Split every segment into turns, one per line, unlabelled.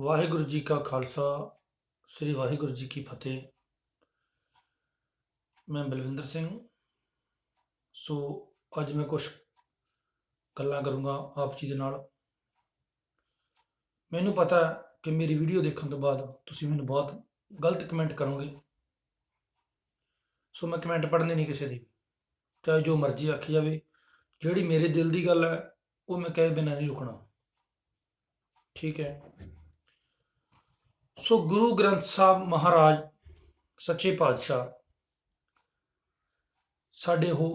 ਵਾਹਿਗੁਰੂ ਜੀ ਕਾ ਖਾਲਸਾ ਸ੍ਰੀ ਵਾਹਿਗੁਰੂ ਜੀ ਕੀ ਫਤਿਹ। ਮੈਂ ਬਲਵਿੰਦਰ ਸਿੰਘ। ਸੋ ਅੱਜ ਮੈਂ ਕੁਝ ਗੱਲਾਂ ਕਰੂੰਗਾ ਆਪ ਜੀ ਦੇ ਨਾਲ। ਮੈਨੂੰ ਪਤਾ ਹੈ ਕਿ ਮੇਰੀ ਵੀਡੀਓ ਦੇਖਣ ਤੋਂ ਬਾਅਦ ਤੁਸੀਂ ਮੈਨੂੰ ਬਹੁਤ ਗਲਤ ਕਮੈਂਟ ਕਰੋਗੇ। ਸੋ ਮੈਂ ਕਮੈਂਟ ਪੜ੍ਹਨੇ ਨਹੀਂ ਕਿਸੇ ਦੇ, ਚਾਹੇ ਜੋ ਮਰਜ਼ੀ ਆਖੀ ਜਾਵੇ। ਜਿਹੜੀ ਮੇਰੇ ਦਿਲ ਦੀ ਗੱਲ ਹੈ ਉਹ ਮੈਂ ਕਹੇ ਬਿਨਾਂ ਨਹੀਂ ਰੁਕਣਾ, ਠੀਕ ਹੈ। ਸੋ ਗੁਰੂ ਗ੍ਰੰਥ ਸਾਹਿਬ ਮਹਾਰਾਜ ਸੱਚੇ ਪਾਤਸ਼ਾਹ ਸਾਡੇ ਉਹ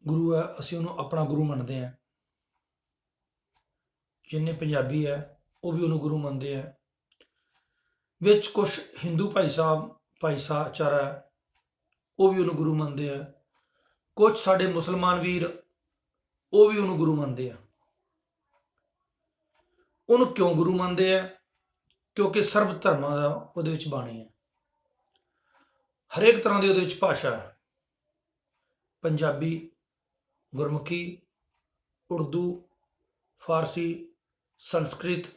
ਗੁਰੂ ਹੈ, ਅਸੀਂ ਉਹਨੂੰ ਆਪਣਾ ਗੁਰੂ ਮੰਨਦੇ ਹਾਂ। ਜਿੰਨੇ ਪੰਜਾਬੀ ਹੈ ਉਹ ਵੀ ਉਹਨੂੰ ਗੁਰੂ ਮੰਨਦੇ ਆ। ਵਿੱਚ ਕੁਝ ਹਿੰਦੂ ਭਾਈਚਾਰਾ ਹੈ, ਉਹ ਵੀ ਉਹਨੂੰ ਗੁਰੂ ਮੰਨਦੇ ਆ। ਕੁਝ ਸਾਡੇ ਮੁਸਲਮਾਨ ਵੀਰ ਉਹ ਵੀ ਉਹਨੂੰ ਗੁਰੂ ਮੰਨਦੇ ਆ। ਉਹਨੂੰ ਕਿਉਂ ਗੁਰੂ ਮੰਨਦੇ ਆ? ਕਿਉਂਕਿ ਸਰਬ ਧਰਮਾਂ ਦਾ ਉਹਦੇ ਵਿੱਚ ਬਾਣੀ ਹੈ, ਹਰੇਕ ਤਰ੍ਹਾਂ ਦੀ ਉਹਦੇ ਵਿੱਚ ਭਾਸ਼ਾ ਹੈ। ਪੰਜਾਬੀ, ਗੁਰਮੁਖੀ, ਉਰਦੂ, ਫਾਰਸੀ, ਸੰਸਕ੍ਰਿਤ,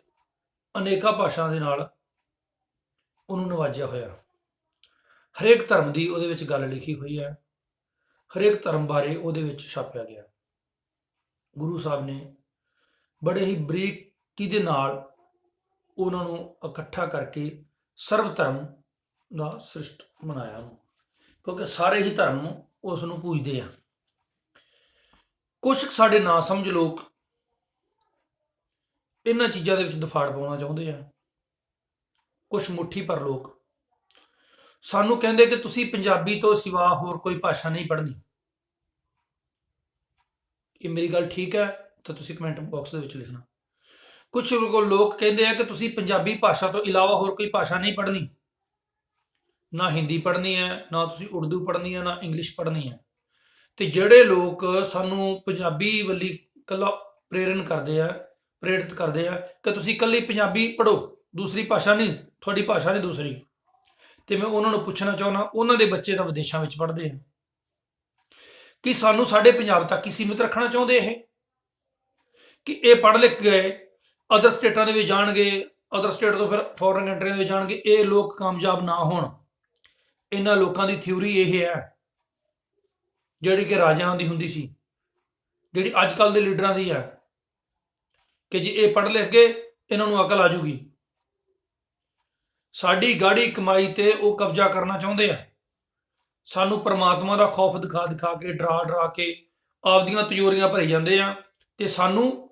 ਅਨੇਕਾਂ ਭਾਸ਼ਾ ਦੇ ਨਾਲ ਉਹਨੂੰ ਨਵਾਜਿਆ ਹੋਇਆ। ਹਰੇਕ ਧਰਮ ਦੀ ਉਹਦੇ ਵਿੱਚ ਗੱਲ ਲਿਖੀ ਹੋਈ ਹੈ, ਹਰੇਕ ਧਰਮ ਬਾਰੇ ਉਹਦੇ ਵਿੱਚ ਛਾਪਿਆ ਗਿਆ। ਗੁਰੂ ਸਾਹਿਬ ਨੇ ਬੜੇ ਹੀ ਬਰੀਕੀ ਦੇ ਨਾਲ ਉਹਨਾਂ ਨੂੰ ਇਕੱਠਾ ਕਰਕੇ ਸਰਬ ਧਰਮ ਦਾ ਸ੍ਰਿਸ਼ਟ ਬਣਾਇਆ ਉਹਨੂੰ, ਕਿਉਂਕਿ ਸਾਰੇ ਹੀ ਧਰਮ ਉਸ ਨੂੰ ਪੂਜਦੇ ਆ। ਕੁਝ ਸਾਡੇ ਨਾ ਸਮਝ ਲੋਕ ਇਹਨਾਂ ਚੀਜ਼ਾਂ ਦੇ ਵਿੱਚ ਦਫਾੜ ਪਾਉਣਾ ਚਾਹੁੰਦੇ ਆ। ਕੁਝ ਮੁੱਠੀ ਪਰ ਲੋਕ ਸਾਨੂੰ ਕਹਿੰਦੇ ਕਿ ਤੁਸੀਂ ਪੰਜਾਬੀ ਤੋਂ ਸਿਵਾ ਹੋਰ ਕੋਈ ਭਾਸ਼ਾ ਨਹੀਂ ਪੜ੍ਹਨੀ। ਇਹ ਮੇਰੀ ਗੱਲ ਠੀਕ ਹੈ ਤਾਂ ਤੁਸੀਂ ਕਮੈਂਟ ਬਾਕਸ ਦੇ ਵਿੱਚ ਲਿਖਣਾ। ਕੁਝ ਲੋਕ ਕਹਿੰਦੇ ਆ ਕਿ ਤੁਸੀਂ ਪੰਜਾਬੀ ਭਾਸ਼ਾ ਤੋਂ ਇਲਾਵਾ ਹੋਰ ਕੋਈ ਭਾਸ਼ਾ ਨਹੀਂ ਪੜ੍ਹਨੀ, ਨਾ ਹਿੰਦੀ ਪੜ੍ਹਨੀ ਹੈ, ਨਾ ਤੁਸੀਂ ਉਰਦੂ ਪੜ੍ਹਨੀ ਹੈ, ਨਾ ਇੰਗਲਿਸ਼ ਪੜ੍ਹਨੀ ਹੈ। ਤੇ ਜਿਹੜੇ ਲੋਕ ਸਾਨੂੰ ਪੰਜਾਬੀ ਵੱਲੀ ਇਕੱਲਾ ਪ੍ਰੇਰਿਤ ਕਰਦੇ ਆ ਕਿ ਤੁਸੀਂ ਇਕੱਲੀ ਪੰਜਾਬੀ ਪੜ੍ਹੋ, ਦੂਸਰੀ ਭਾਸ਼ਾ ਨਹੀਂ, ਤੁਹਾਡੀ ਭਾਸ਼ਾ ਨਹੀਂ ਦੂਸਰੀ। ਤੇ ਮੈਂ ਉਹਨਾਂ ਨੂੰ ਪੁੱਛਣਾ ਚਾਹੁੰਦਾ, ਉਹਨਾਂ ਦੇ ਬੱਚੇ ਤਾਂ ਵਿਦੇਸ਼ਾਂ ਵਿੱਚ ਪੜ੍ਹਦੇ ਆ, ਕਿ ਸਾਨੂੰ ਸਾਡੇ ਪੰਜਾਬ ਤੱਕ ਹੀ ਸੀਮਿਤ ਰੱਖਣਾ ਚਾਹੁੰਦੇ ਇਹ? ਕਿ ਇਹ ਪੜ੍ਹ ਲਿਖ ਗਏ ਅਦਰ ਸਟੇਟਾਂ ਦੇ ਵਿੱਚ ਜਾਣਗੇ, ਅਦਰ ਸਟੇਟ ਤੋਂ ਫਿਰ ਫੋਰਨ ਕੰਟਰੀਆਂ ਦੇ ਵਿੱਚ ਜਾਣਗੇ, ਇਹ ਲੋਕ ਕਾਮਯਾਬ ਨਾ ਹੋਣ? ਇਹਨਾਂ ਲੋਕਾਂ ਦੀ ਥਿਊਰੀ ਇਹ ਹੈ ਜਿਹੜੀ ਕਿ ਰਾਜਿਆਂ ਦੀ ਹੁੰਦੀ ਸੀ, ਜਿਹੜੀ ਅੱਜ ਕੱਲ੍ਹ ਦੇ ਲੀਡਰਾਂ ਦੀ ਹੈ, ਕਿ ਜੇ ਇਹ ਪੜ੍ਹ ਲਿਖ ਗਏ ਇਹਨਾਂ ਨੂੰ ਅਕਲ ਆ ਜੂਗੀ। ਸਾਡੀ ਗਾੜੀ ਕਮਾਈ ਤੇ ਉਹ ਕਬਜ਼ਾ ਕਰਨਾ ਚਾਹੁੰਦੇ ਆ। ਸਾਨੂੰ ਪਰਮਾਤਮਾ ਦਾ ਖੌਫ ਦਿਖਾ ਦਿਖਾ ਕੇ, ਡਰਾ ਕੇ ਆਪਦੀਆਂ ਤਿਜੋਰੀਆਂ ਭਰੀ ਜਾਂਦੇ ਆ। ਤੇ ਸਾਨੂੰ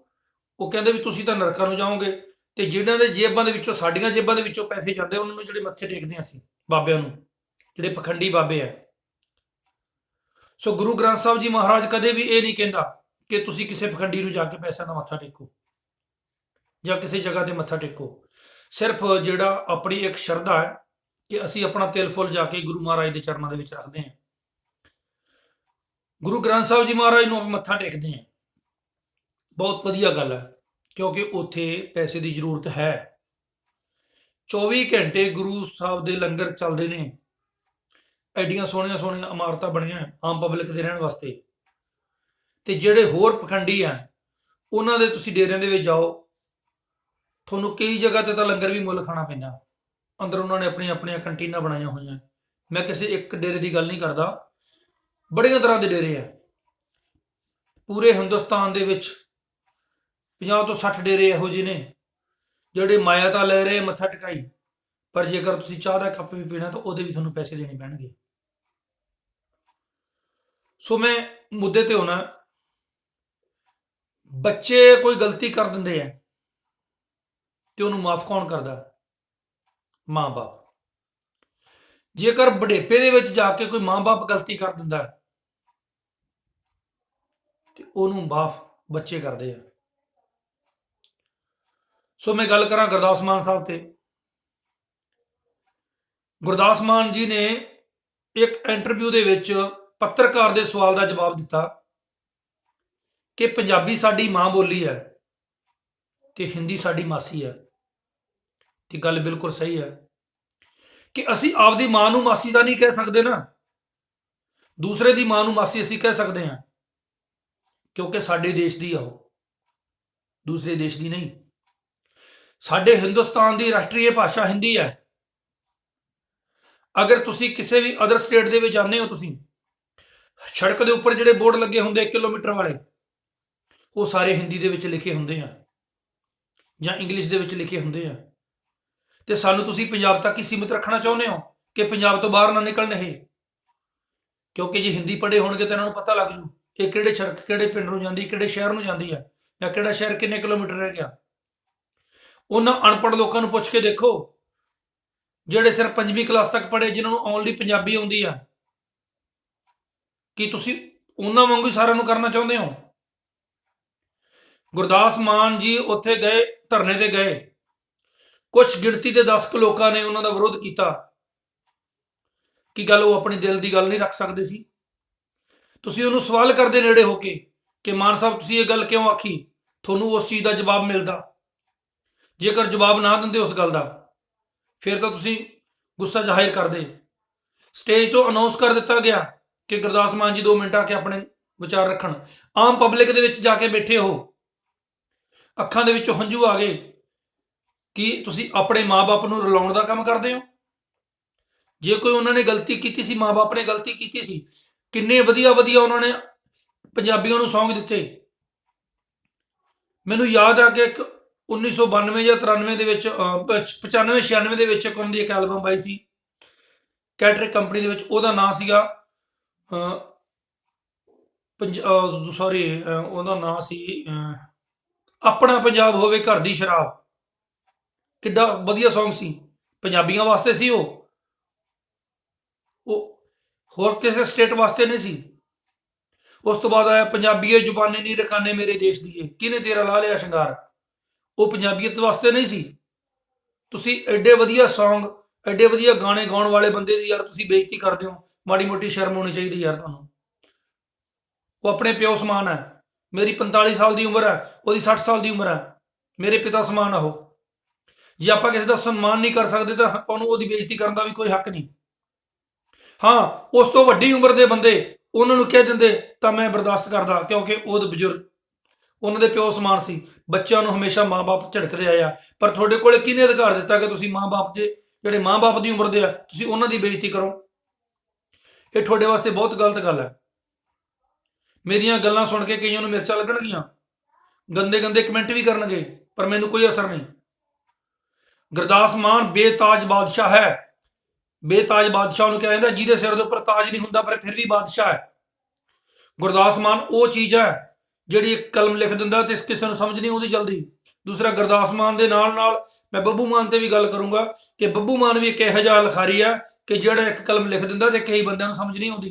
ਉਹ ਕਹਿੰਦੇ ਵੀ ਤੁਸੀਂ ਤਾਂ ਨਰਕਾਂ ਨੂੰ ਜਾਓਗੇ। ਤੇ ਜਿਹਨਾਂ ਦੇ ਜੇਬਾਂ ਦੇ ਵਿੱਚੋਂ, ਸਾਡੀਆਂ ਜੇਬਾਂ ਦੇ ਵਿੱਚੋਂ ਪੈਸੇ ਜਾਂਦੇ, ਉਹਨਾਂ ਨੂੰ ਜਿਹੜੇ ਮੱਥੇ ਟੇਕਦੇ ਆ ਅਸੀਂ ਬਾਬਿਆਂ ਨੂੰ, ਜਿਹੜੇ ਪਖੰਡੀ ਬਾਬੇ ਆ। ਸੋ ਗੁਰੂ ਗ੍ਰੰਥ ਸਾਹਿਬ ਜੀ ਮਹਾਰਾਜ ਕਦੇ ਵੀ ਇਹ ਨਹੀਂ ਕਹਿੰਦਾ ਕਿ ਤੁਸੀਂ ਕਿਸੇ ਪਖੰਡੀ ਨੂੰ ਜਾ ਕੇ ਪੈਸਿਆਂ ਦਾ ਮੱਥਾ ਟੇਕੋ ਜਾਂ ਕਿਸੇ ਜਗ੍ਹਾ ਤੇ ਮੱਥਾ ਟੇਕੋ। ਸਿਰਫ ਜਿਹੜਾ ਆਪਣੀ ਇੱਕ ਸ਼ਰਧਾ ਹੈ ਕਿ ਅਸੀਂ ਆਪਣਾ ਤਿਲ ਫੁੱਲ ਜਾ ਕੇ ਗੁਰੂ ਮਹਾਰਾਜ ਦੇ ਚਰਨਾਂ ਦੇ ਵਿੱਚ ਰੱਖਦੇ ਹਾਂ। ਗੁਰੂ ਗ੍ਰੰਥ ਸਾਹਿਬ ਜੀ ਮਹਾਰਾਜ ਨੂੰ ਆਪਾਂ ਮੱਥਾ ਟੇਕਦੇ ਹਾਂ, ਬਹੁਤ ਵਧੀਆ ਗੱਲ ਹੈ, ਕਿਉਂਕਿ ਉੱਥੇ ਪੈਸੇ ਦੀ ਜ਼ਰੂਰਤ ਹੈ। 24 ਘੰਟੇ ਗੁਰੂ ਸਾਹਿਬ ਦੇ ਲੰਗਰ ਚੱਲਦੇ ਨੇ, ਐਡੀਆਂ ਸੋਹਣੀਆਂ ਸੋਹਣੀਆਂ ਇਮਾਰਤਾਂ ਬਣੀਆਂ ਆਮ ਪਬਲਿਕ ਦੇ ਰਹਿਣ ਵਾਸਤੇ। ਤੇ ਜਿਹੜੇ ਹੋਰ ਪਖੰਡੀ ਆ ਉਹਨਾਂ ਦੇ ਤੁਸੀਂ ਡੇਰਿਆਂ ਦੇ ਵਿੱਚ ਜਾਓ, ਤੁਹਾਨੂੰ ਕਈ ਜਗ੍ਹਾ ਤੇ ਤਾਂ ਲੰਗਰ ਵੀ ਮੁੱਲ ਖਾਣਾ ਪੈਂਦਾ। ਅੰਦਰ ਉਹਨਾਂ ਨੇ ਆਪਣੀਆਂ ਆਪਣੀਆਂ ਕੰਟੀਨਾਂ ਬਣਾਈਆਂ ਹੋਈਆਂ। ਮੈਂ ਕਿਸੇ ਇੱਕ ਡੇਰੇ ਦੀ ਗੱਲ ਨਹੀਂ ਕਰਦਾ, ਬੜੀਆਂ ਤਰ੍ਹਾਂ ਦੇ ਡੇਰੇ ਆ। ਪੂਰੇ ਹਿੰਦੁਸਤਾਨ ਦੇ ਵਿੱਚ 50 ਤੋਂ 60 ਡੇਰੇ ਇਹੋ ਜਿਹੇ ਨੇ ਜਿਹੜੇ ਮਾਇਆ ਤਾਂ ਲੈ ਰਹੇ ਮੱਥਾ ਟਿਕਾਈ, ਪਰ ਜੇਕਰ ਤੁਸੀਂ ਚਾਹ ਦਾ ਕੱਪ ਵੀ ਪੀਣਾ ਤਾਂ ਉਹਦੇ ਵੀ ਤੁਹਾਨੂੰ ਪੈਸੇ ਦੇਣੇ ਪੈਣਗੇ। ਸੋ ਮੈਂ ਮੁੱਦੇ ਤੇ ਹੋਣਾ, ਬੱਚੇ ਕੋਈ ਗਲਤੀ ਕਰ ਦਿੰਦੇ ਆ ਤੇ ਉਹਨੂੰ ਮਾਫ ਕੌਣ ਕਰਦਾ? ਮਾਂ-ਬਾਪ। ਜੇਕਰ ਬੁਢੇਪੇ ਦੇ ਵਿੱਚ ਜਾ ਕੇ ਕੋਈ ਮਾਂ-ਬਾਪ ਗਲਤੀ ਕਰ ਦਿੰਦਾ ਤੇ ਉਹਨੂੰ ਮਾਫ ਬੱਚੇ ਕਰਦੇ ਆ। ਸੋ ਮੈਂ ਗੱਲ ਕਰਾਂ ਗੁਰਦਾਸ ਮਾਨ ਸਾਹਿਬ ਤੇ। ਗੁਰਦਾਸ ਮਾਨ ਜੀ ਨੇ ਇੱਕ ਇੰਟਰਵਿਊ ਦੇ ਵਿੱਚ ਪੱਤਰਕਾਰ ਦੇ ਸਵਾਲ ਦਾ ਜਵਾਬ ਦਿੱਤਾ ਕਿ ਪੰਜਾਬੀ ਸਾਡੀ ਮਾਂ ਬੋਲੀ ਹੈ ਤੇ ਹਿੰਦੀ ਸਾਡੀ ਮਾਸੀ ਹੈ। ਤੇ ਗੱਲ ਬਿਲਕੁਲ ਸਹੀ ਹੈ ਕਿ ਅਸੀਂ ਆਪਦੀ ਮਾਂ ਨੂੰ ਮਾਸੀ ਤਾਂ ਨਹੀਂ ਕਹਿ ਸਕਦੇ ਨਾ, ਦੂਸਰੇ ਦੀ ਮਾਂ ਨੂੰ ਮਾਸੀ ਅਸੀਂ ਕਹਿ ਸਕਦੇ ਹਾਂ, ਕਿਉਂਕਿ ਸਾਡੇ ਦੇਸ਼ ਦੀ ਆ ਉਹ, ਦੂਸਰੇ ਦੇਸ਼ ਦੀ ਨਹੀਂ। ਸਾਡੇ ਹਿੰਦੁਸਤਾਨ ਦੀ ਰਾਸ਼ਟਰੀ ਭਾਸ਼ਾ ਹਿੰਦੀ ਹੈ। ਅਗਰ ਤੁਸੀਂ ਕਿਸੇ ਵੀ ਅਦਰ ਸਟੇਟ ਦੇ ਵਿੱਚ ਜਾਂਦੇ ਹੋ, ਤੁਸੀਂ ਸੜਕ ਦੇ ਉੱਪਰ ਜਿਹੜੇ ਬੋਰਡ ਲੱਗੇ ਹੁੰਦੇ 1 ਕਿਲੋਮੀਟਰ ਵਾਲੇ, ਉਹ ਸਾਰੇ ਹਿੰਦੀ ਦੇ ਵਿੱਚ ਲਿਖੇ ਹੁੰਦੇ ਆ ਜਾਂ ਇੰਗਲਿਸ਼ ਦੇ ਵਿੱਚ ਲਿਖੇ ਹੁੰਦੇ ਆ। ਤੇ ਸਾਨੂੰ ਤੁਸੀਂ ਪੰਜਾਬ ਤੱਕ ਹੀ ਸੀਮਿਤ ਰੱਖਣਾ ਚਾਹੁੰਦੇ ਹੋ ਕਿ ਪੰਜਾਬ ਤੋਂ ਬਾਹਰ ਨਾ ਨਿਕਲਣ ਇਹ, ਕਿਉਂਕਿ ਜੇ ਹਿੰਦੀ ਪੜ੍ਹੇ ਹੋਣਗੇ ਤਾਂ ਇਹਨਾਂ ਨੂੰ ਪਤਾ ਲੱਗ ਜੂ ਇਹ ਕਿਹੜੇ ਸੜਕ, ਕਿਹੜੇ ਪਿੰਡ ਨੂੰ ਜਾਂਦੀ, ਕਿਹੜੇ ਸ਼ਹਿਰ ਨੂੰ ਜਾਂਦੀ ਆ, ਜਾਂ ਕਿਹੜਾ ਸ਼ਹਿਰ ਕਿੰਨੇ ਕਿਲੋਮੀਟਰ ਰਹਿ ਗਿਆ। ਉਹਨਾਂ ਅਨਪੜ੍ਹ ਲੋਕਾਂ ਨੂੰ ਪੁੱਛ ਕੇ ਦੇਖੋ, ਜਿਹੜੇ ਸਿਰਫ 5ਵੀਂ ਕਲਾਸ ਤੱਕ ਪੜ੍ਹੇ, ਜਿਨ੍ਹਾਂ ਨੂੰ ਓਨਲੀ ਪੰਜਾਬੀ ਆਉਂਦੀ ਆ, ਕੀ ਤੁਸੀਂ ਉਹਨਾਂ ਵਾਂਗੂ ਹੀ ਸਾਰਿਆਂ ਨੂੰ ਕਰਨਾ ਚਾਹੁੰਦੇ ਹੋ? ਗੁਰਦਾਸ ਮਾਨ ਜੀ ਉੱਥੇ ਗਏ, ਧਰਨੇ ਤੇ ਗਏ, ਕੁਝ ਗਿਣਤੀ ਦੇ 10 ਲੋਕਾਂ ਨੇ ਉਹਨਾਂ ਦਾ ਵਿਰੋਧ ਕੀਤਾ। ਕੀ ਗੱਲ ਉਹ ਆਪਣੀ ਦਿਲ ਦੀ ਗੱਲ ਨਹੀਂ ਰੱਖ ਸਕਦੇ ਸੀ? ਤੁਸੀਂ ਉਹਨੂੰ ਸਵਾਲ ਕਰਦੇ ਨੇੜੇ ਹੋ ਕੇ ਕਿ ਮਾਨ ਸਾਹਿਬ ਤੁਸੀਂ ਇਹ ਗੱਲ ਕਿਉਂ ਆਖੀ, ਤੁਹਾਨੂੰ ਉਸ ਚੀਜ਼ ਦਾ ਜਵਾਬ ਮਿਲਦਾ। ਜੇਕਰ ਜਵਾਬ ਨਾ ਦਿੰਦੇ ਉਸ ਗੱਲ ਦਾ, ਫਿਰ ਤਾਂ ਤੁਸੀਂ ਗੁੱਸਾ ਜ਼ਾਹਿਰ ਕਰਦੇ। ਸਟੇਜ ਤੋਂ ਅਨਾਉਂਸ ਕਰ ਦਿੱਤਾ ਗਿਆ ਕਿ ਗੁਰਦਾਸ ਮਾਨ ਜੀ 2 ਮਿੰਟ ਆ ਕੇ ਆਪਣੇ ਵਿਚਾਰ ਰੱਖਣ। ਆਮ ਪਬਲਿਕ ਦੇ ਵਿੱਚ ਜਾ ਕੇ ਬੈਠੇ ਹੋ, ਅੱਖਾਂ ਦੇ ਵਿੱਚੋਂ ਹੰਝੂ ਆ ਗਏ। ਕੀ ਤੁਸੀਂ ਆਪਣੇ ਮਾਂ-ਬਾਪ ਨੂੰ ਰਲਾਉਣ ਦਾ ਕੰਮ ਕਰਦੇ ਹੋ? ਜੇ ਕੋਈ ਉਹਨਾਂ ਨੇ ਗਲਤੀ ਕੀਤੀ ਸੀ, ਮਾਂ-ਬਾਪ ਨੇ ਗਲਤੀ ਕੀਤੀ ਸੀ, ਕਿੰਨੇ ਵਧੀਆ ਵਧੀਆ ਉਹਨਾਂ ਨੇ ਪੰਜਾਬੀਆਂ ਨੂੰ ਸੌਂਗ ਦਿੱਤੇ। ਮੈਨੂੰ ਯਾਦ ਆ ਕਿ 1992 ਜਾਂ 93 ਦੇ ਵਿੱਚ 95 96 ਦੇ ਵਿੱਚ ਉਹਨਾਂ ਦੀ ਇੱਕ ਐਲਬਮ ਆਈ ਸੀ ਕੈਟਰਿਕ ਕੰਪਨੀ ਦੇ ਵਿੱਚ, ਉਹਦਾ ਨਾਂ ਸੀਗਾ ਉਹਦਾ ਨਾਂ ਸੀ ਆਪਣਾ ਪੰਜਾਬ ਹੋਵੇ ਘਰ ਦੀ ਸ਼ਰਾਬ। ਕਿੱਡਾ ਵਧੀਆ ਸੌਂਗ ਸੀ, ਪੰਜਾਬੀਆਂ ਵਾਸਤੇ ਸੀ ਉਹ ਹੋਰ ਕਿਸੇ ਸਟੇਟ ਵਾਸਤੇ ਨਹੀਂ ਸੀ। ਉਸ ਤੋਂ ਬਾਅਦ ਆਇਆ ਪੰਜਾਬੀਏ ਜ਼ੁਬਾਨੀ ਨਹੀਂ ਰਖਾਨੇ ਮੇਰੇ ਦੇਸ਼ ਦੀਏ, ਕਿਹਨੇ ਤੇਰਾ ਲਾ ਲਿਆ ਸ਼ਿੰਗਾਰ, ਉਹ ਪੰਜਾਬੀਅਤ ਵਾਸਤੇ ਨਹੀਂ ਸੀ। ਤੁਸੀਂ ਐਡੇ ਵਧੀਆ ਸੌਂਗ, ਐਡੇ ਵਧੀਆ ਗਾਣੇ ਗਾਉਣ ਵਾਲੇ ਬੰਦੇ ਦੀ ਯਾਰ ਤੁਸੀਂ ਬੇਇੱਜ਼ਤੀ ਕਰਦੇ ਹੋ। ਮਾੜੀ ਮੋਟੀ ਸ਼ਰਮ ਹੋਣੀ ਚਾਹੀਦੀ ਯਾਰ ਤੁਹਾਨੂੰ। ਉਹ ਆਪਣੇ ਪਿਓ ਸਮਾਨ ਹੈ, ਮੇਰੀ 45 ਸਾਲ ਦੀ ਉਮਰ ਹੈ, ਉਹਦੀ 60 ਸਾਲ ਦੀ ਉਮਰ ਹੈ, ਮੇਰੇ ਪਿਤਾ ਸਮਾਨ ਆ ਉਹ। ਜੇ ਆਪਾਂ ਕਿਸੇ ਦਾ ਸਨਮਾਨ ਨਹੀਂ ਕਰ ਸਕਦੇ ਤਾਂ ਆਪਾਂ ਨੂੰ ਉਹਦੀ ਬੇਇੱਜ਼ਤੀ ਕਰਨ ਦਾ ਵੀ ਕੋਈ ਹੱਕ ਨਹੀਂ। ਹਾਂ, ਉਸ ਤੋਂ ਵੱਡੀ ਉਮਰ ਦੇ ਬੰਦੇ ਉਹਨਾਂ ਨੂੰ ਕਹਿ ਦਿੰਦੇ ਤਾਂ ਮੈਂ ਬਰਦਾਸ਼ਤ ਕਰਦਾ, ਕਿਉਂਕਿ ਉਹ ਬਜ਼ੁਰਗ ਉਹਨਾਂ ਦੇ ਪਿਓ ਸਮਾਨ ਸੀ। ਬੱਚਿਆਂ ਨੂੰ ਹਮੇਸ਼ਾ ਮਾਂ-ਬਾਪ ਝਿੜਕਦੇ ਆਏ ਆ, ਪਰ ਤੁਹਾਡੇ ਕੋਲੇ ਕਿਹਨੇ ਅਧਿਕਾਰ ਦਿੱਤਾ ਕਿ ਤੁਸੀਂ ਮਾਂ-ਬਾਪ ਦੇ ਜਿਹੜੇ ਮਾਂ-ਬਾਪ ਦੀ ਉਮਰ ਦੇ ਆ ਤੁਸੀਂ ਉਹਨਾਂ ਦੀ ਬੇਇੱਜ਼ਤੀ ਕਰੋ? ਇਹ ਤੁਹਾਡੇ ਵਾਸਤੇ ਬਹੁਤ ਗਲਤ ਗੱਲ ਹੈ। ਮੇਰੀਆਂ ਗੱਲਾਂ ਸੁਣ ਕੇ ਕਈਆਂ ਨੂੰ ਮਿਰਚਾਂ ਲੱਗਣਗੀਆਂ, ਗੰਦੇ ਗੰਦੇ ਕਮੈਂਟ ਵੀ ਕਰਨਗੇ, ਪਰ ਮੈਨੂੰ ਕੋਈ ਅਸਰ ਨਹੀਂ। ਗੁਰਦਾਸ ਮਾਨ ਬੇਤਾਜ ਬਾਦਸ਼ਾਹ ਹੈ। ਬੇਤਾਜ ਬਾਦਸ਼ਾਹ ਨੂੰ ਕਿਹਾ ਜਾਂਦਾ ਜਿਹਦੇ ਸਿਰ ਦੇ ਉੱਪਰ ਤਾਜ ਨਹੀਂ ਹੁੰਦਾ ਪਰ ਫਿਰ ਵੀ ਬਾਦਸ਼ਾਹ ਹੈ। ਗੁਰਦਾਸ ਮਾਨ ਉਹ ਚੀਜ਼ ਹੈ ਜਿਹੜੀ ਇੱਕ ਕਲਮ ਲਿਖ ਦਿੰਦਾ ਤੇ ਕਿਸੇ ਨੂੰ ਸਮਝ ਨਹੀਂ ਆਉਂਦੀ ਜਲਦੀ। ਦੂਸਰਾ, ਗੁਰਦਾਸ ਮਾਨ ਦੇ ਨਾਲ ਨਾਲ ਮੈਂ ਬੱਬੂ ਮਾਨ ਤੇ ਵੀ ਗੱਲ ਕਰੂੰਗਾ ਕਿ ਬੱਬੂ ਮਾਨ ਵੀ ਇੱਕ ਇਹੋ ਜਿਹਾ ਲਿਖਾਰੀ ਆ ਕਿ ਜਿਹੜਾ ਇੱਕ ਕਲਮ ਲਿਖ ਦਿੰਦਾ ਤੇ ਕਈ ਬੰਦਿਆਂ ਨੂੰ ਸਮਝ ਨਹੀਂ ਆਉਂਦੀ।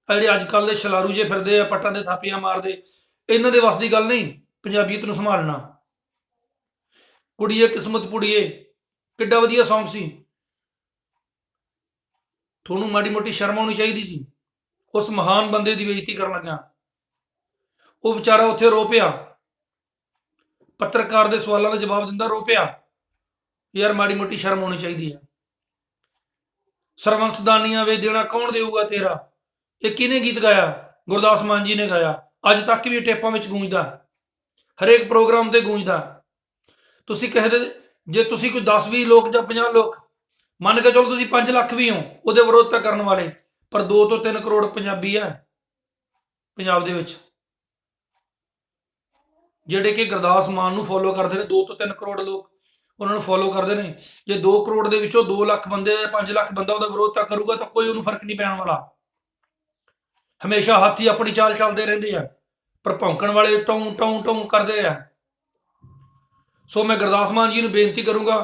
ਜਿਹੜੇ ਅੱਜ ਕੱਲ੍ਹ ਦੇ ਛਲਾਰੂ ਜੇ ਫਿਰਦੇ ਆ, ਪੱਟਾਂ ਦੇ ਥਾਪੀਆਂ ਮਾਰਦੇ, ਇਹਨਾਂ ਦੇ ਵੱਸ ਦੀ ਗੱਲ ਨਹੀਂ ਪੰਜਾਬੀਅਤ ਨੂੰ ਸੰਭਾਲਣਾ। ਕੁੜੀਏ ਕਿਸਮਤ ਪੁੜੀਏ ਕਿੱਡਾ ਵਧੀਆ ਸੌਂਗ ਸੀ, ਤੁਹਾਨੂੰ ਮਾੜੀ ਮੋਟੀ ਸ਼ਰਮ ਆਉਣੀ ਚਾਹੀਦੀ ਸੀ। ਉਸ ਮਹਾਨ ਬੰਦੇ ਦੀ ਬੇਇੱਜ਼ਤੀ ਕਰਨ ਲੱਗਾ। ਉਹ ਵਿਚਾਰਾ ਉੱਥੇ ਰੋ ਪਿਆ, ਪੱਤਰਕਾਰ ਦੇ ਸਵਾਲਾਂ ਦਾ ਜਵਾਬ ਦਿੰਦਾ ਰੋ ਪਿਆ। ਯਾਰ ਮਾੜੀ ਮੋਟੀ ਸ਼ਰਮ ਆਉਣੀ ਚਾਹੀਦੀ ਹੈ। ਸਰਵੰਸਦਾਨੀਆਂ ਵੇ ਦੇਣਾ ਕੌਣ ਦੇਊਗਾ ਤੇਰਾ, ਇਹ ਕਿਹਨੇ ਗੀਤ ਗਾਇਆ? ਗੁਰਦਾਸ ਮਾਨ ਜੀ ਨੇ ਗਾਇਆ। ਅੱਜ ਤੱਕ ਵੀ ਟੇਪਾਂ ਵਿੱਚ ਗੂੰਜਦਾ, ਹਰੇਕ ਪ੍ਰੋਗਰਾਮ ਤੇ ਗੂੰਜਦਾ। ਤੁਸੀਂ ਕਹਦੇ ਜੇ ਤੁਸੀਂ ਕੋਈ 10-20 ਲੋਕ ਜਾਂ 50 ਲੋਕ ਮੰਨ ਕੇ ਚਲੋ, ਤੁਸੀਂ 5 ਲੱਖ ਵੀ ਹੋ ਉਹਦੇ ਵਿਰੋਧਤਾ ਕਰਨ ਵਾਲੇ, ਪਰ 2 ਤੋਂ 3 ਕਰੋੜ ਪੰਜਾਬੀ ਹੈ ਪੰਜਾਬ ਦੇ ਵਿੱਚ ਜਿਹੜੇ ਕਿ ਗੁਰਦਾਸ ਮਾਨ ਨੂੰ ਫੋਲੋ ਕਰਦੇ ਨੇ। 2 ਤੋਂ 3 ਕਰੋੜ ਲੋਕ ਉਹਨਾਂ ਨੂੰ ਫੋਲੋ ਕਰਦੇ ਨੇ। ਜੇ 2 ਕਰੋੜ ਦੇ ਵਿੱਚੋਂ 2 ਲੱਖ ਬੰਦੇ, 5 ਲੱਖ ਬੰਦਾ ਉਹਦਾ ਵਿਰੋਧਤਾ ਕਰੂਗਾ ਤਾਂ ਕੋਈ ਉਹਨੂੰ ਫਰਕ ਨਹੀਂ ਪੈਣ ਵਾਲਾ। ਹਮੇਸ਼ਾ ਹਾਥੀ ਆਪਣੀ ਚਾਲ ਚੱਲਦੇ ਰਹਿੰਦੇ ਆ, ਪਰ ਭੌਂਕਣ ਵਾਲੇ ਟੌਂ ਟੌਂ ਟੌਂ ਕਰਦੇ ਆ। ਸੋ ਮੈਂ ਗੁਰਦਾਸ ਮਾਨ ਜੀ ਨੂੰ ਬੇਨਤੀ ਕਰੂੰਗਾ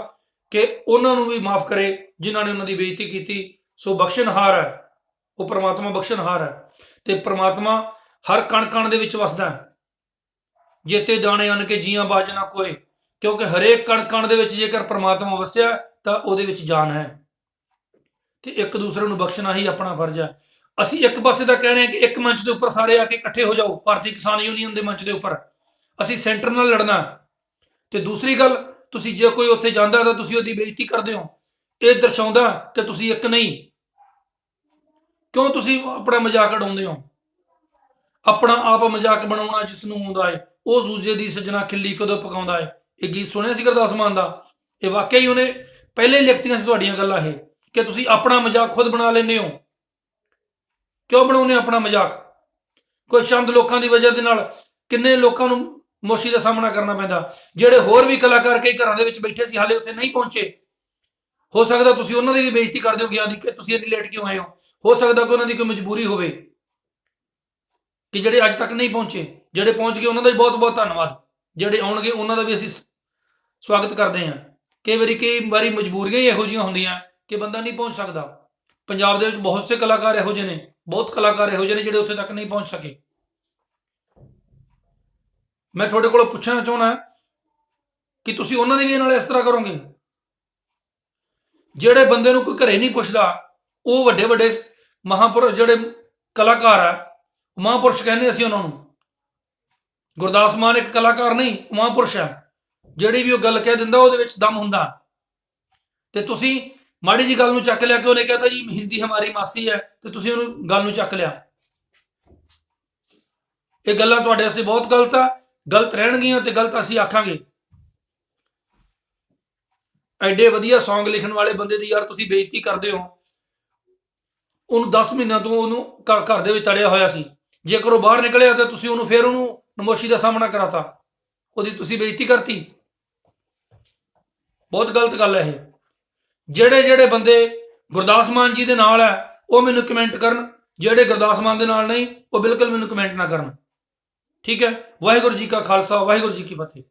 ਕਿ ਉਹਨਾਂ ਨੂੰ ਵੀ ਮਾਫ ਕਰੇ ਜਿਨ੍ਹਾਂ ਨੇ ਉਹਨਾਂ ਦੀ ਬੇਇੱਜ਼ਤੀ ਕੀਤੀ। ਸੋ ਬਖਸ਼ਣਹਾਰ ਹੈ ਉਹ, ਪ੍ਰਮਾਤਮਾ ਬਖਸ਼ਣਹਾਰ ਹੈ ਤੇ ਪ੍ਰਮਾਤਮਾ ਹਰ ਕਣ ਕਣ ਦੇ ਵਿੱਚ ਵਸਦਾ ਹੈ। ਜੇਤੇ ਦਾਣੇ ਅਨ ਕੇ ਜੀਆਂ ਬਾਜ ਨਾ ਕੋਏ, ਕਿਉਂਕਿ ਹਰੇਕ ਕਣ ਕਣ ਦੇ ਵਿੱਚ ਜੇਕਰ ਪ੍ਰਮਾਤਮਾ ਵਸਿਆ ਤਾਂ ਉਹਦੇ ਵਿੱਚ ਜਾਨ ਹੈ ਤੇ ਇੱਕ ਦੂਸਰੇ ਨੂੰ ਬਖਸ਼ਣਾ ਹੀ ਆਪਣਾ ਫਰਜ਼ ਹੈ। ਅਸੀਂ ਇੱਕ ਪਾਸੇ ਦਾ ਕਹਿ ਰਹੇ ਹਾਂ ਕਿ ਇੱਕ ਮੰਚ ਦੇ ਉੱਪਰ ਸਾਰੇ ਆ ਕੇ ਇਕੱਠੇ ਹੋ ਜਾਓ, ਭਾਰਤੀ ਕਿਸਾਨ ਯੂਨੀਅਨ ਦੇ ਮੰਚ ਦੇ ਉੱਪਰ ਅਸੀਂ ਸੈਂਟਰ ਨਾਲ ਲੜਨਾ। ਤੇ ਦੂਸਰੀ ਗੱਲ, ਤੁਸੀਂ ਜੇ ਕੋਈ ਉੱਥੇ ਜਾਂਦਾ ਤਾਂ ਤੁਸੀਂ ਉਹਦੀ ਬੇਇੱਜ਼ਤੀ ਕਰਦੇ ਹੋ। ਇਹ ਦਰਸਾਉਂਦਾ ਕਿ ਤੁਸੀਂ ਇੱਕ ਨਹੀਂ। ਕਿਉਂ ਤੁਸੀਂ ਆਪਣਾ ਮਜ਼ਾਕ ਉਡਾਉਂਦੇ ਹੋ? ਆਪਣਾ ਆਪ ਮਜ਼ਾਕ ਬਣਾਉਣਾ ਜਿਸ ਨੂੰ ਆਉਂਦਾ ਹੈ ਉਹ ਦੂਜੇ ਦੀ ਸੱਜਣਾ ਖਿੱਲੀ ਕਦੋਂ ਪਕਾਉਂਦਾ ਹੈ। ਇਹ ਗੀਤ ਸੁਣਿਆ ਸੀ ਗੁਰਦਾਸ ਮਾਨ ਦਾ ਇਹ ਵਾਕਿਆ ਹੀ ਉਹਨੇ ਪਹਿਲੇ ਹੀ ਲਿਖਤੀਆਂ ਸੀ ਤੁਹਾਡੀਆਂ ਗੱਲਾਂ ਇਹ ਕਿ ਤੁਸੀਂ ਆਪਣਾ ਮਜ਼ਾਕ ਖੁਦ ਬਣਾ ਲੈਂਦੇ ਹੋ। ਕਿਉਂ ਬਣਾਉਂਦੇ ਹੋ ਆਪਣਾ ਮਜ਼ਾਕ? ਕੋਈ ਚੰਦ ਲੋਕਾਂ ਦੀ ਵਜ੍ਹਾ ਦੇ ਨਾਲ ਕਿੰਨੇ ਲੋਕਾਂ ਨੂੰ ਮੁਸ਼ਕਿਲ ਦਾ ਸਾਹਮਣਾ ਕਰਨਾ ਪੈਂਦਾ। ਜਿਹੜੇ ਹੋਰ ਵੀ ਕਲਾਕਾਰ ਕਈ ਘਰਾਂ ਦੇ ਵਿੱਚ ਬੈਠੇ ਸੀ, ਹਾਲੇ ਉੱਥੇ ਨਹੀਂ ਪਹੁੰਚੇ। ਹੋ ਸਕਦਾ ਤੁਸੀਂ ਉਹਨਾਂ ਦੀ ਵੀ ਬੇਇੱਜ਼ਤੀ ਕਰ ਦਿਓ ਕਿ ਤੁਸੀਂ ਇੰਨੀ ਲੇਟ ਕਿਉਂ ਆਏ ਹੋ ਸਕਦਾ ਕਿ ਉਹਨਾਂ ਦੀ ਕੋਈ ਮਜਬੂਰੀ ਹੋਵੇ ਕਿ ਜਿਹੜੇ ਅੱਜ ਤੱਕ ਨਹੀਂ ਪਹੁੰਚੇ। ਜਿਹੜੇ ਪਹੁੰਚ ਗਏ ਉਹਨਾਂ ਦਾ ਵੀ ਬਹੁਤ ਬਹੁਤ ਧੰਨਵਾਦ। ਜਿਹੜੇ ਆਉਣਗੇ ਉਹਨਾਂ ਦਾ ਵੀ ਅਸੀਂ ਸਵਾਗਤ ਕਰਦੇ ਹਾਂ। ਕਈ ਵਾਰੀ ਮਜਬੂਰੀਆਂ ਹੀ ਇਹੋ ਜਿਹੀਆਂ ਹੁੰਦੀਆਂ ਕਿ ਬੰਦਾ ਨਹੀਂ ਪਹੁੰਚ ਸਕਦਾ। ਪੰਜਾਬ ਦੇ ਵਿੱਚ ਬਹੁਤ ਸੇ ਕਲਾਕਾਰ ਇਹੋ ਜਿਹੇ ਨੇ, ਬਹੁਤ ਕਲਾਕਾਰ ਇਹੋ ਜਿਹੇ ਨੇ ਜਿਹੜੇ ਉੱਥੇ ਤੱਕ ਨਹੀਂ ਪਹੁੰਚ ਸਕੇ। ਮੈਂ ਤੁਹਾਡੇ ਕੋਲੋਂ ਪੁੱਛਣਾ ਚਾਹੁੰਦਾ ਕਿ ਤੁਸੀਂ ਉਹਨਾਂ ਦੇ ਵੀ ਨਾਲ ਇਸ ਤਰ੍ਹਾਂ ਕਰੋਗੇ? ਜਿਹੜੇ ਬੰਦੇ ਨੂੰ ਕੋਈ ਘਰੇ ਨਹੀਂ ਪੁੱਛਦਾ, ਉਹ ਵੱਡੇ ਵੱਡੇ ਮਹਾਂਪੁਰਸ਼ ਜਿਹੜੇ ਕਲਾਕਾਰ ਆ, ਮਹਾਂਪੁਰਸ਼ ਕਹਿੰਦੇ ਅਸੀਂ ਉਹਨਾਂ ਨੂੰ। ਗੁਰਦਾਸ ਮਾਨ ਇੱਕ ਕਲਾਕਾਰ ਨਹੀਂ, ਮਹਾਂਪੁਰਸ਼ ਆ। ਜਿਹੜੀ ਵੀ ਉਹ ਗੱਲ ਕਹਿ ਦਿੰਦਾ ਉਹਦੇ ਵਿੱਚ ਦਮ ਹੁੰਦਾ। ਤੇ ਤੁਸੀਂ ਮਾੜੀ ਜੀ ਗੱਲ ਨੂੰ ਚੱਕ ਲਿਆ ਕਿ ਉਹਨੇ ਕਹਤਾ ਜੀ ਹਿੰਦੀ ਹਮਾਰੀ ਮਾਸੀ ਹੈ, ਤੇ ਤੁਸੀਂ ਉਹਨੂੰ ਗੱਲ ਨੂੰ ਚੱਕ ਲਿਆ। ਇਹ ਗੱਲਾਂ ਤੁਹਾਡੇ ਵਾਸਤੇ ਬਹੁਤ ਗਲਤ ਆ, ਗਲਤ ਰਹਿਣਗੀਆਂ ਤੇ ਗਲਤ ਅਸੀਂ ਆਖਾਂਗੇ। ਐਡੇ ਵਧੀਆ ਸੌਂਗ ਲਿਖਣ ਵਾਲੇ ਬੰਦੇ ਦੀ ਯਾਰ ਤੁਸੀਂ ਬੇਇੱਜ਼ਤੀ ਕਰਦੇ ਹੋ। ਉਹਨੂੰ 10 ਮਹੀਨਿਆਂ ਤੋਂ ਉਹਨੂੰ ਘਰ ਦੇ ਵਿੱਚ ਤੜਿਆ ਹੋਇਆ ਸੀ। ਜੇਕਰ ਉਹ ਬਾਹਰ ਨਿਕਲਿਆ ਤਾਂ ਤੁਸੀਂ ਉਹਨੂੰ ਫਿਰ ਉਹਨੂੰ ਨਮੋਸ਼ੀ ਦਾ ਸਾਹਮਣਾ ਕਰਾਤਾ, ਉਹਦੀ ਤੁਸੀਂ ਬੇਇੱਜ਼ਤੀ ਕਰਤੀ। ਬਹੁਤ ਗਲਤ ਗੱਲ ਹੈ ਇਹ। ਜਿਹੜੇ ਬੰਦੇ ਗੁਰਦਾਸ ਮਾਨ ਜੀ ਦੇ ਨਾਲ ਹੈ ਉਹ ਮੈਨੂੰ ਕਮੈਂਟ ਕਰਨ, ਜਿਹੜੇ ਗੁਰਦਾਸ ਮਾਨ ਦੇ ਨਾਲ ਨਹੀਂ ਉਹ ਬਿਲਕੁਲ ਮੈਨੂੰ ਕਮੈਂਟ ਨਾ ਕਰਨ। ਠੀਕ ਹੈ। ਵਾਹਿਗੁਰੂ ਜੀ ਕਾ ਖਾਲਸਾ, ਵਾਹਿਗੁਰੂ ਜੀ ਕੀ ਫਤਿਹ।